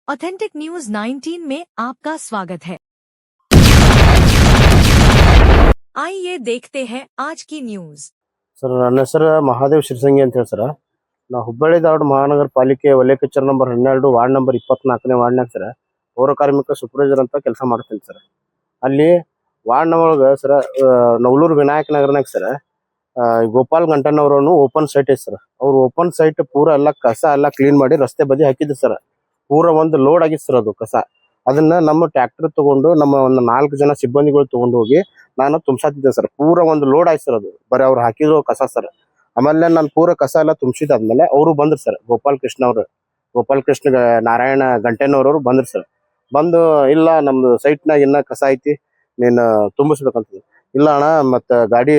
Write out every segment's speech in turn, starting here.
Authentic news 19 में आपका स्वागत है। आइए देखते हैं आज की न्यूज। सर ನನ್ನ ಹೆಸರು ಮಹಾದೇವ್ ಶಿರಸಂಗಿ ಅಂತ ಹೇಳಿ ಸರ್. ನಾ ಹುಬ್ಬಳ್ಳಿ ಧಾರವಾಡ ಮಹಾನಗರ ಪಾಲಿಕೆ ವಲಯ ಕಚೇರಿ ನಂಬರ್ 12 ವಾರ್ಡ್ ನಂಬರ್ 24ನೇ ವಾರ್ಡ್ನಾಗ ಸರ್ ಪೌರ ಕಾರ್ಮಿಕ ಸೂಪರ್ವೈಸರ್ ಅಂತ ಕೆಲಸ ಮಾಡ್ತೀನಿ ಸರ್. ಅಲ್ಲಿ ವಾರ್ಡ್ ಒಳಗೆ ಸರ್ ನವಲೂರು ವಿನಾಯಕ ನಗರನಾಗ ಸರ್ ಗೋಪಾಲ್ ಗಂಟನವರನ್ನು ಓಪನ್ ಸೈಟ್ ಐತೆ ಸರ್. ಅವ್ರು ಓಪನ್ ಸೈಟ್ ಪೂರ ಎಲ್ಲ ಕಸ ಎಲ್ಲ ಕ್ಲೀನ್ ಮಾಡಿ ರಸ್ತೆ ಬದಿ ಹಾಕಿದ್ರು ಸರ್. ಪೂರ ಒಂದು ಲೋಡ್ ಆಗಿತ್ತು ಸರ್ ಅದು ಕಸ. ಅದನ್ನ ನಮ್ಮ ಟ್ರ್ಯಾಕ್ಟರ್ ತಗೊಂಡು ನಮ್ಮ ಒಂದು 4 ಜನ ಸಿಬ್ಬಂದಿಗಳು ತಗೊಂಡು ಹೋಗಿ ನಾನು ತುಂಬಿಸಾತಿದ್ದೆ ಸರ್. ಪೂರ ಒಂದು ಲೋಡ್ ಆಯ್ತು ಸರ್ ಅದು. ಬರೀ ಅವ್ರು ಹಾಕಿರೋ ಕಸ ಸರ್. ಆಮೇಲೆ ನಾನು ಪೂರ ಕಸ ಎಲ್ಲ ತುಂಬಿಸಿದಾದ್ಮೇಲೆ ಅವರು ಬಂದ್ರು ಸರ್. ಗೋಪಾಲ್ ಕೃಷ್ಣ ನಾರಾಯಣ ಗಂಟೆನವರವರು ಬಂದ್ರು ಸರ್. ಬಂದು ಇಲ್ಲ ನಮ್ದು ಸೈಟ್ನಾಗ ಇನ್ನ ಕಸ ಐತಿ, ನೀನು ತುಂಬಿಸ್ಬೇಕಂತ. ಇಲ್ಲ ಅಣ್ಣ ಮತ್ತೆ ಗಾಡಿ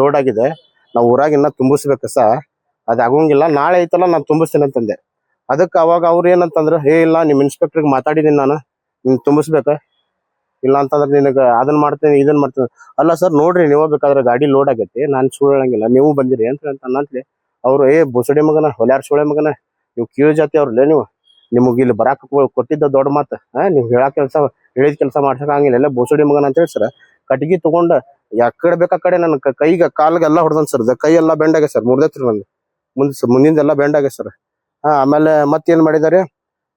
ಲೋಡ್ ಆಗಿದೆ, ನಾವು ಊರಾಗ ಇನ್ನ ತುಂಬಿಸ್ಬೇಕು ಕಸ, ಅದಾಗಂಗಿಲ್ಲ, ನಾಳೆ ಐತಲ್ಲ ನಾನು ತುಂಬಿಸ್ತೀನಿ ಅಂತಂದೆ. ಅದಕ್ಕೆ ಅವಾಗ ಅವ್ರು ಏನಂತಂದ್ರೆ, ಇಲ್ಲ ನಿಮ್ಮ ಇನ್ಸ್ಪೆಕ್ಟರ್ಗೆ ಮಾತಾಡಿದೀನಿ ನಾನು, ನೀನು ತುಂಬಿಸ್ಬೇಕ, ಇಲ್ಲ ಅಂತಂದ್ರೆ ನಿನಗೆ ಅದನ್ನ ಮಾಡ್ತೀನಿ ಇದನ್ನ ಮಾಡ್ತೀನಿ. ಅಲ್ಲ ಸರ್ ನೋಡ್ರಿ, ನೀವು ಬೇಕಾದ್ರೆ ಗಾಡಿ ಲೋಡ್ ಆಗೈತಿ, ನಾನು ಸುಳ್ಳು ಹೇಳಂಗಿಲ್ಲ, ನೀವು ಬಂದಿರಿ ಅಂತ ಅನ್ನಂತಲಿ ಅವ್ರು ಬುಸಡಿ ಮಗನ ಹೊಲ್ಯಾರ ಸುಳೆ ಮಗನ, ನೀವು ಕೀಳು ಜಾತಿ ಅವ್ರಲ್ಲೇ, ನಿಮಗೆ ಇಲ್ಲಿ ಬರಾಕ ಕೊಟ್ಟಿದ್ದ ದೊಡ್ಡ ಮಾತು, ನೀವು ಹೇಳಿದ ಕೆಲಸ ಮಾಡ್ಸಕ್ ಹಂಗಿಲ್ಲ, ಎಲ್ಲ ಬುಸಡಿ ಮಗನ ಅಂತ ಹೇಳಿ ಸರ್ ಕಟ್ಗಿ ತಗೊಂಡು ಯಾಕಡೆ ಬೇಕಾ ಕಡೆ ನನ್ನ ಕೈಗೆ ಕಾಲ್ಗೆ ಎಲ್ಲ ಹೊಡೆದನ್ ಸರ್. ಕೈ ಎಲ್ಲ ಬೆಂಡ್ ಆಗಿದೆ ಸರ್, ಮುರ್ದೈತ್ರಿ ನಂದು ಮುಂದಿಂದೆಲ್ಲ ಬೆಂಡ್ ಆಗಿದೆ ಸರ್. ಆಮೇಲೆ ಮತ್ತೇನ್ ಮಾಡಿದಾರೆ,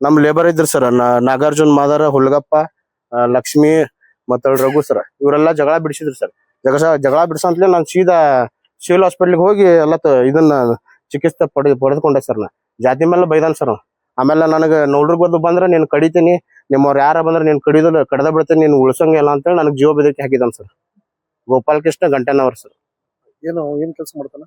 ನಮ್ ಲೇಬರ್ ಇದ್ರು ಸರ್, ನಾಗಾರ್ಜುನ್ ಮಾದಾರ, ಹುಲ್ಗಪ್ಪ, ಲಕ್ಷ್ಮಿ ಮತ್ತ ರಘು ಸರ್, ಇವರೆಲ್ಲ ಜಗಳ ಬಿಡಿಸಿದ್ರು ಸರ್. ಜಗಳ ಬಿಡಿಸಂತಲೇ ನಾನು ಸೀದಾ ಸಿವಿಲ್ ಹಾಸ್ಪಿಟ್ಲಿಗೆ ಹೋಗಿ ಎಲ್ಲ ಇದನ್ನ ಚಿಕಿತ್ಸೆ ಪಡೆದುಕೊಂಡೆ ಸರ್. ನಾ ಜಾತಿ ಮೇಲೆ ಬೈದಾನ ಸರ್. ಆಮೇಲೆ ನನಗೆ ನೋಡ್ರಿಗೆ ಬಂದು ಬಂದ್ರೆ ನೀನು ಕಡಿತೀನಿ, ನಿಮ್ಮವ್ರು ಯಾರ ಬಂದ್ರೆ ನೀನು ಕಡ್ದ ಬಿಡ್ತೀನಿ, ನೀನು ಉಳ್ಸಂಗಿಲ್ಲ ಅಂತೇಳಿ ನನಗೆ ಜೀವ ಬೆದರಿಕೆ ಹಾಕಿದಾನ ಸರ್. ಗೋಪಾಲ್ ಕೃಷ್ಣ ಗಂಟೆನವ್ರು ಸರ್. ಏನ್ ಕೆಲಸ ಮಾಡ್ತಾನ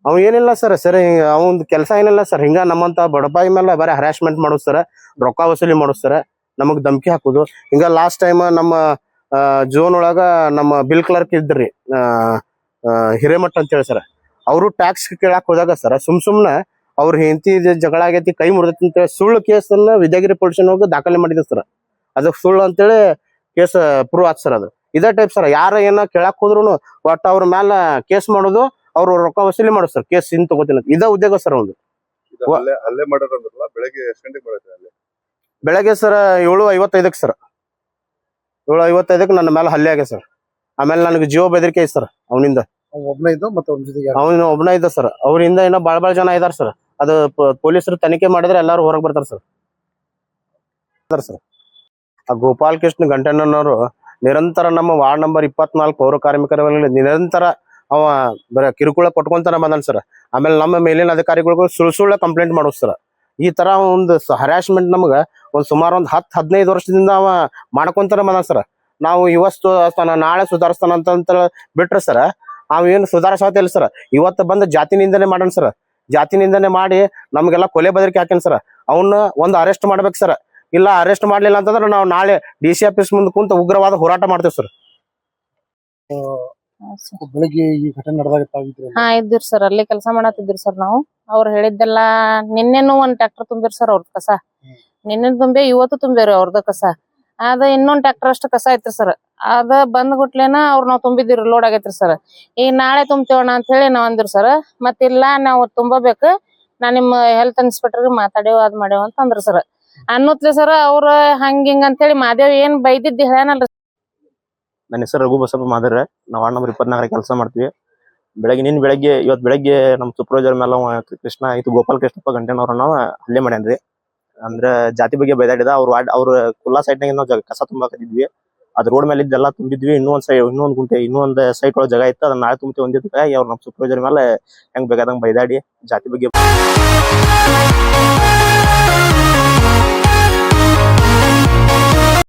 ಅವ್? ಏನಿಲ್ಲ ಸರ್, ಸರಿ ಅವಂದ್ ಕೆಲಸ ಏನಿಲ್ಲ ಸರ್, ಹಿಂಗ ನಮ್ಮಂತ ಬಡಪಾಯಿ ಮೇಲೆ ಬರೀ ಹರಾಸ್ಮೆಂಟ್ ಮಾಡೋದು ಸರ್, ರೊಕ್ಕ ವಸೂಲಿ ಮಾಡೋದು ಸರ್, ನಮಗ್ ಧಮಕಿ ಹಾಕುದು. ಹಿಂಗ ಲಾಸ್ಟ್ ಟೈಮ್ ನಮ್ಮ ಜೋನ್ ಒಳಗ ನಮ್ಮ ಬಿಲ್ ಕ್ಲರ್ಕ್ ಇದ್ರಿ ಹಿರೇಮಠ ಅಂತ ಹೇಳಿ ಸರ್, ಅವರು ಟ್ಯಾಕ್ಸ್ ಕೇಳಾಕ್ ಹೋದಾಗ ಸರ್ ಸುಮ್ನೆ ಅವ್ರ ಹೆಂಡತಿ ಜಗಳ ಆಗೈತಿ, ಕೈ ಮುರಿದೈತಿ ಅಂತೇಳಿ ಸುಳ್ಳು ಕೇಸನ್ನ ವಿದ್ಯಾಗಿರಿ ಪೊಲೀಸ್ ಹೋಗಿ ದಾಖಲೆ ಮಾಡಿದ್ರು ಸರ್. ಅದಕ್ಕೆ ಸುಳ್ಳು ಅಂತೇಳಿ ಕೇಸ್ ಪ್ರೂವ್ ಆತ್ ಸರ್. ಅದು ಇದೇ ಟೈಪ್ ಸರ್, ಯಾರ ಏನ ಕೇಳಾಕ್ ಹೋದ್ರು ಒಟ್ಟು ಅವ್ರ ಮ್ಯಾಲ ಕೇಸ್ ಮಾಡೋದು, ಅವ್ರು ರೊಕ್ಕ ವಸೂಲಿ ಮಾಡೋದು ಸರ್, ಕೇಸ್ ಇನ್ ತಗೋತೀನಿ, ಇದೇ ಉದ್ಯೋಗ ಸರ್ ಒಂದು. ಅಲ್ಲೇ ಮಾಡೋದ್ರಲ್ಲ, ಬೆಳಗ್ಗೆ ಎಷ್ಟು ಗಂಟೆಗೆ ಮಾಡಿದ್ರೆ ಅಲ್ಲಿ? ಬೆಳಗ್ಗೆ ಸರ್ 7:55 ಸರ್, 7:55 ನನ್ನ ಮೇಲೆ ಹಲ್ಲೆ ಆಗಿದೆ ಸರ್. ಆಮೇಲೆ ನನಗೆ ಜೀವ ಬೆದರಿಕೆ ಐತೆ ಸರ್ ಅವನಿಂದ. ಒಬ್ಬನೇ ಇದ್ದು ಮತ್ತೆ ಅವ್ನ ಜೊತೆಗೆ ಅವನು ಒಬ್ಬನ ಇದ್ದ ಸರ್. ಅವರಿಂದ ಇನ್ನೂ ಬಾಳ ಜನ ಇದಾರೆ ಸರ್. ಅದು ಪೊಲೀಸರು ತನಿಖೆ ಮಾಡಿದ್ರೆ ಎಲ್ಲಾರು ಹೊರಗೆ ಬರ್ತಾರೆ ಸರ್. ಆ ಗೋಪಾಲ್ ಕೃಷ್ಣ ಗಂಟೆನವರು ನಿರಂತರ ನಮ್ಮ ವಾರ್ಡ್ ನಂಬರ್ 24 ಪೌರ ಕಾರ್ಮಿಕರ ನಿರಂತರ ಅವ ಬರ ಕಿರುಕುಳ ಕೊಟ್ಕೊಂತಾನೆ ಬಂದನ್ ಸರ್. ಆಮೇಲೆ ನಮ್ಮ ಮೇಲಿನ ಅಧಿಕಾರಿಗಳಿಗೂ ಸುಳ್ಳು ಕಂಪ್ಲೇಂಟ್ ಮಾಡೋದು ಸರ್. ಈ ತರ ಒಂದು ಹರಾಸ್ಮೆಂಟ್ ನಮ್ಗ ಒಂದ್ ಸುಮಾರು 10-15 ವರ್ಷದಿಂದ ಅವ ಮಾಡ್ಕೊಂತಾನೆ ಬಂದನ್ ಸರ್. ನಾವು ಇವತ್ತು ನಾಳೆ ಸುಧಾರಿಸ್ತಾನ ಅಂತ ಬಿಟ್ರೆ ಸರ್, ಅವ್ ಏನು ಸುಧಾರಿಸತ್ತಿಲ್ಲ ಸರ್. ಇವತ್ತು ಬಂದು ಜಾತಿನಿಂದನೇ ಮಾಡೋಣ ಸರ್. ಜಾತಿನಿಂದನೇ ಮಾಡಿ ನಮ್ಗೆಲ್ಲ ಕೊಲೆ ಬೆದರಿಕೆ ಹಾಕೇನ್ ಸರ್. ಅವನ್ನ ಒಂದು ಅರೆಸ್ಟ್ ಮಾಡ್ಬೇಕು ಸರ್. ಇಲ್ಲ ಅರೆಸ್ಟ್ ಮಾಡ್ಲಿಲ್ಲ ಅಂತಂದ್ರೆ ನಾವು ನಾಳೆ DC ಆಫೀಸ್ ಮುಂದೆ ಕುಂತ ಉಗ್ರವಾದ ಹೋರಾಟ ಮಾಡ್ತೇವೆ ಸರ್. ಬೆಳಿಗ್ಗೆ ಈ ಘಟನೆ ನಡೆದಾಗ ಇದ್ದಿರ್ ಸರ್, ಅಲ್ಲಿ ಕೆಲಸ ಮಾಡತ್ತಿದ್ರಿ ಸರ್. ನಾವು ಅವ್ರು ಹೇಳಿದ್ದೆಲ್ಲ ನಿನ್ನೆನು ಒಂದ್ ಟ್ರ್ಯಾಕ್ಟರ್ ತುಂಬಿರ್ ಸರ್ ಅವ್ರದ್ ಕಸ. ನಿನ್ನೆ ತುಂಬಿ ಇವತ್ತು ತುಂಬಿರಿ ಅವ್ರದ್ದು ಕಸ. ಅದ ಇನ್ನೊಂದ್ ಟ್ರ್ಯಾಕ್ಟರ್ ಅಷ್ಟು ಕಸ ಐತ್ರಿ ಸರ್. ಅದ ಬಂದ್ ಗುಟ್ಲೇನ ಅವ್ರು ನಾವ್ ತುಂಬಿದಿರಿ, ಲೋಡ್ ಆಗೈತ್ರಿ ಸರ್. ಈಗ ನಾಳೆ ತುಂಬ್ತೇವಣ ಅಂತ ಹೇಳಿ ನಾವ್ ಅಂದಿರ್ ಸರ್. ಮತ್ತಿಲ್ಲ ನಾವು ತುಂಬಬೇಕು, ನಾ ನಿಮ್ಮ ಹೆಲ್ತ್ ಇನ್ಸ್ಪೆಕ್ಟರ್ಗೆ ಮಾತಾಡೇವ್ ಅದ್ ಮಾಡೇವ್ ಅಂತ ಅಂದ್ರ ಸರ್. ಅನ್ನತ್ಲಿ ಸರ್ ಅವ್ರ ಹಂಗಿಂಗ ಅಂತ ಹೇಳಿ ಮಾದೇವ್ ಏನ್ ಬೈದಿದ್ದು ಹೇಳನಲ್ರಿ. ನನ್ನ ಹೆಸರು ರಘು ಬಸಪ್ಪ ಮಾದರ. ನಾವು ವಾರ್ಡ್ ನಂಬರ್ 24 ಕೆಲಸ ಮಾಡ್ತೀವಿ. ಇವತ್ತು ಬೆಳಗ್ಗೆ ನಮ್ಮ ಸೂಪರ್ವೈಸರ್ ಮೇಲೆ ಕೃಷ್ಣ ಗೋಪಾಲ್ ಕೃಷ್ಣಪ್ಪ ಗಂಟೆನವ್ರ ನಾವು ಹಲ್ಲೆ ಮಾಡ್ಯಾನ್ರಿ. ಅಂದ್ರೆ ಜಾತಿ ಬಗ್ಗೆ ಬೈದಾಡಿದ. ಅವ್ರ ಕುಲ್ಲಾ ಸೈಟ್ನಾಗ ನಾವು ಕಸ ತುಂಬಾಕತ್ತಿದ್ವಿ. ಅದ್ ರೋಡ್ ಮೇಲೆ ಇದ್ದೆಲ್ಲ ತುಂಬಿದ್ವಿ. ಇನ್ನೊಂದ್ ಸೈಟ್ ಒಳಗೆ ಜಾಗ ಇತ್ತು, ಅದನ್ನ ನಾಳೆ ತುಂಬ್ತೀವಿ ಒಂದಿದ್ದಕ್ಕೆ ಅವ್ರು ನಮ್ಮ ಸೂಪರ್ವೈಸರ್ ಮೇಲೆ ಹೆಂಗ್ ಬೇಕಾದಂಗ್ ಬೈದಾಡಿ ಜಾತಿ ಬಗ್ಗೆ